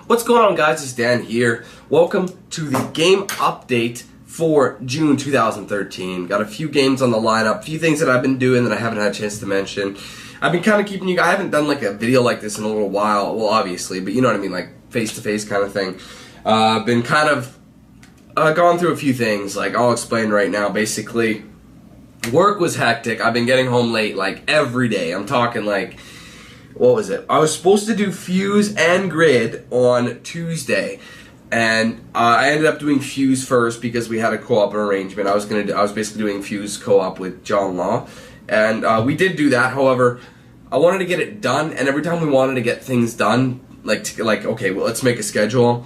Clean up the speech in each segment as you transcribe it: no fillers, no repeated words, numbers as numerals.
What's going on, guys? It's Dan here. Welcome to the game update for June 2013. Got a few games on the lineup, a few things that I've been doing that I haven't had a chance to mention. I've been kind of keeping you guys, I haven't done like a video like this in a little while, well obviously, but you know what I mean, like face-to-face kind of thing. Been kind of gone through a few things, like I'll explain right now. Basically, work was hectic. I've been getting home late like every day. I'm talking like, what was it? I was supposed to do Fuse and Grid on Tuesday, and I ended up doing Fuse first because we had a co-op arrangement. I was basically doing Fuse co-op with John Law, and we did do that. However, I wanted to get it done, and every time we wanted to get things done, okay, well, let's make a schedule.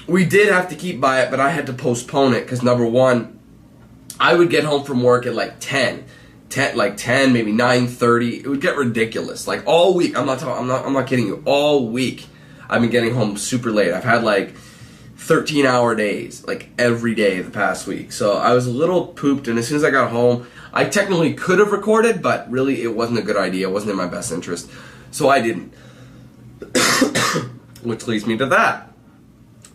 We did have to keep by it, but I had to postpone it because number one, I would get home from work at like 10, maybe 9:30. It would get ridiculous. Like all week, I'm not kidding you. All week, I've been getting home super late. I've had like 13-hour days, like every day the past week. So I was a little pooped, and as soon as I got home, I technically could have recorded, but really it wasn't a good idea. It wasn't in my best interest, so I didn't. Which leads me to that.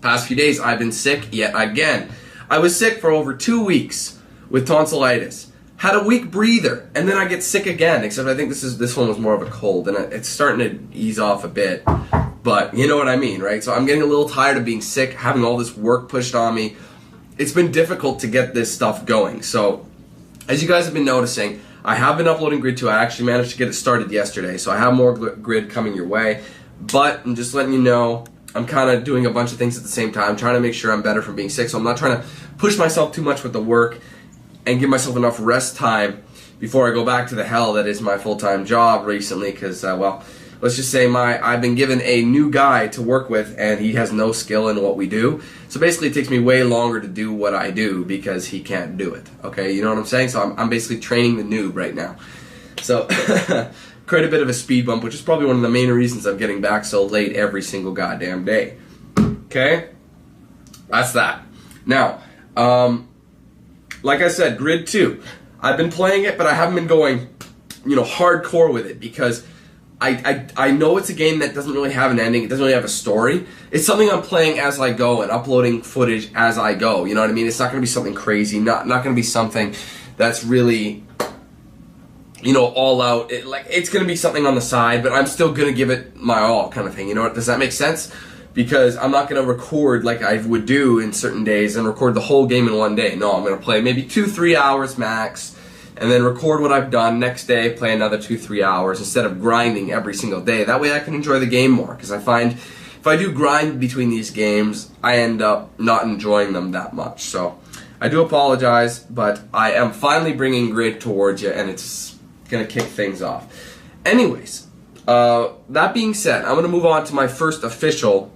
Past few days, I've been sick yet again. I was sick for over 2 weeks with tonsillitis. Had a weak breather, and then I get sick again, except I think this one was more of a cold, and it's starting to ease off a bit, but you know what I mean, right? So I'm getting a little tired of being sick, having all this work pushed on me. It's been difficult to get this stuff going. So as you guys have been noticing, I have been uploading Grid 2. I actually managed to get it started yesterday, so I have more Grid coming your way, but I'm just letting you know, I'm kind of doing a bunch of things at the same time, trying to make sure I'm better from being sick, so I'm not trying to push myself too much with the work and give myself enough rest time before I go back to the hell that is my full-time job recently, because, well, let's just say I've been given a new guy to work with, and he has no skill in what we do. So basically it takes me way longer to do what I do because he can't do it, okay? You know what I'm saying? So I'm basically training the noob right now. So quite a bit of a speed bump, which is probably one of the main reasons I'm getting back so late every single goddamn day. Okay? That's that. Now, like I said, Grid 2. I've been playing it, but I haven't been going, hardcore with it because I know it's a game that doesn't really have an ending. It doesn't really have a story. It's something I'm playing as I go and uploading footage as I go. You know what I mean? It's not going to be something crazy. Not going to be something that's really, all out. It's going to be something on the side, but I'm still going to give it my all kind of thing. You know what? Does that make sense? Because I'm not going to record like I would do in certain days and record the whole game in one day. No, I'm going to play maybe 2-3 hours max, and then record what I've done. Next day, play another 2-3 hours instead of grinding every single day. That way I can enjoy the game more, because I find if I do grind between these games, I end up not enjoying them that much. So I do apologize, but I am finally bringing Grid towards you, and it's going to kick things off. Anyways, that being said, I'm going to move on to my first official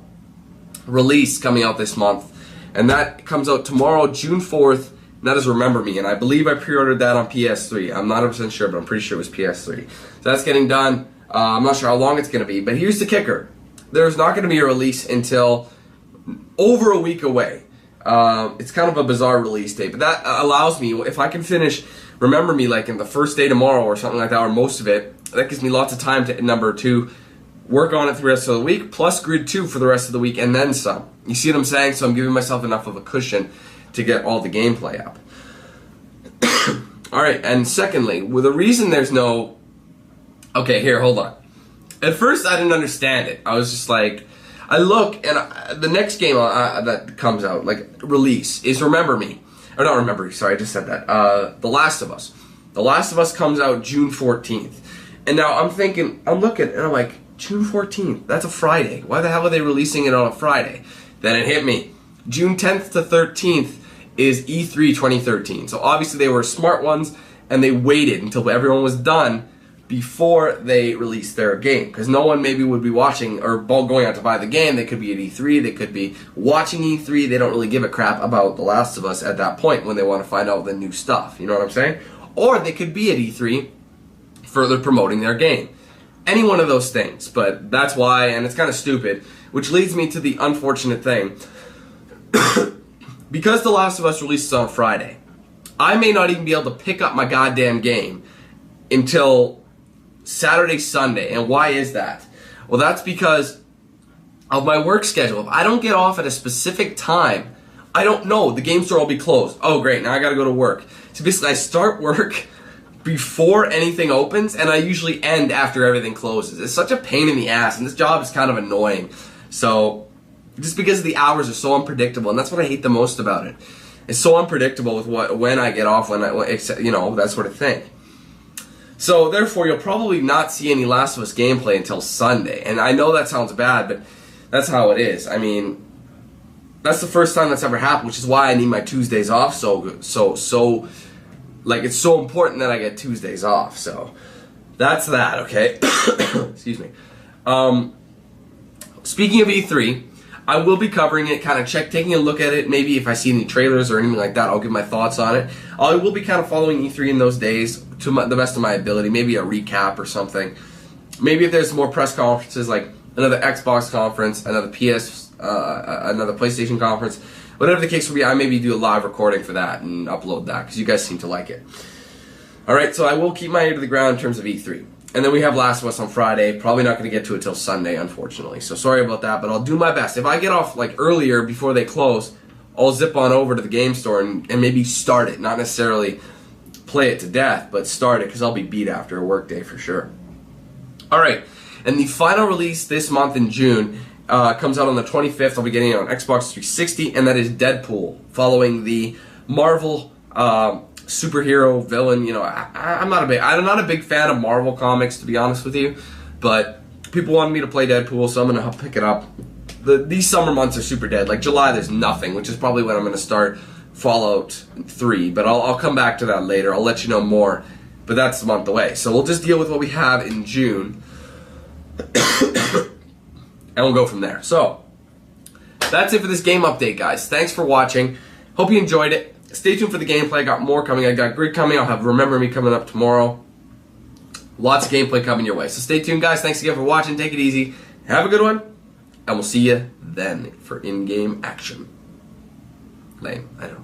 release coming out this month, and that comes out tomorrow, June 4th, and that is Remember Me, and I believe I pre-ordered that on PS3. I'm not 100% sure, but I'm pretty sure it was PS3. So that's getting done. I'm not sure how long it's going to be, but here's the kicker. There's not going to be a release until over a week away. It's kind of a bizarre release date, but that allows me, if I can finish Remember Me like in the first day tomorrow or something like that, or most of it, that gives me lots of time to, number two, work on it the rest of the week, plus Grid 2 for the rest of the week, and then some. You see what I'm saying? So I'm giving myself enough of a cushion to get all the gameplay up. Alright, and secondly, the reason there's no... Okay, here, hold on. At first, I didn't understand it. I was just like... I look, and the next game that comes out, release, is Remember Me. Or not Remember Me, sorry, I just said that. The Last of Us. The Last of Us comes out June 14th. And now I'm thinking, I'm looking, and I'm like, June 14th, that's a Friday. Why the hell are they releasing it on a Friday? Then it hit me. June 10th to 13th is E3 2013. So obviously they were smart ones, and they waited until everyone was done before they released their game. Because no one maybe would be watching or going out to buy the game. They could be at E3, they could be watching E3. They don't really give a crap about The Last of Us at that point when they want to find out the new stuff. You know what I'm saying? Or they could be at E3 further promoting their game. Any one of those things, but that's why, and it's kind of stupid, which leads me to the unfortunate thing. Because The Last of Us releases on Friday, I may not even be able to pick up my goddamn game until Saturday, Sunday. And why is that? Well, that's because of my work schedule. If I don't get off at a specific time, I don't know. The game store will be closed. Oh, great. Now I got to go to work. So basically, I start work before anything opens, and I usually end after everything closes. It's such a pain in the ass, and this job is kind of annoying. So, just because the hours are so unpredictable, and that's what I hate the most about it. It's so unpredictable with when I get off, that sort of thing. So, therefore, you'll probably not see any Last of Us gameplay until Sunday. And I know that sounds bad, but that's how it is. I mean, that's the first time that's ever happened, which is why I need my Tuesdays off it's so important that I get Tuesdays off. So, that's that, okay? Excuse me. Speaking of E3, I will be covering it, kind of taking a look at it. Maybe if I see any trailers or anything like that, I'll give my thoughts on it. I will be kind of following E3 in those days to the best of my ability. Maybe a recap or something. Maybe if there's more press conferences, like another Xbox conference, another PlayStation conference, whatever the case will be, I maybe do a live recording for that and upload that because you guys seem to like it. All right, so I will keep my ear to the ground in terms of E3. And then we have Last of Us on Friday. Probably not going to get to it till Sunday, unfortunately. So sorry about that, but I'll do my best. If I get off earlier before they close, I'll zip on over to the game store and maybe start it. Not necessarily play it to death, but start it because I'll be beat after a work day for sure. All right, and the final release this month in June comes out on the 25th. I'll be getting it on Xbox 360, and that is Deadpool, following the Marvel superhero villain. I'm not a big fan of Marvel comics, to be honest with you, but people wanted me to play Deadpool, so I'm gonna pick it up. These summer months are super dead. Like July, there's nothing, which is probably when I'm gonna start Fallout 3. But I'll come back to that later. I'll let you know more. But that's a month away, so we'll just deal with what we have in June, and we'll go from there. So that's it for this game update, guys. Thanks for watching. Hope you enjoyed it. Stay tuned for the gameplay. I got more coming. I got Grid coming. I'll have Remember Me coming up tomorrow. Lots of gameplay coming your way. So stay tuned, guys. Thanks again for watching. Take it easy. Have a good one. And we'll see you then for in-game action. Lame, I know.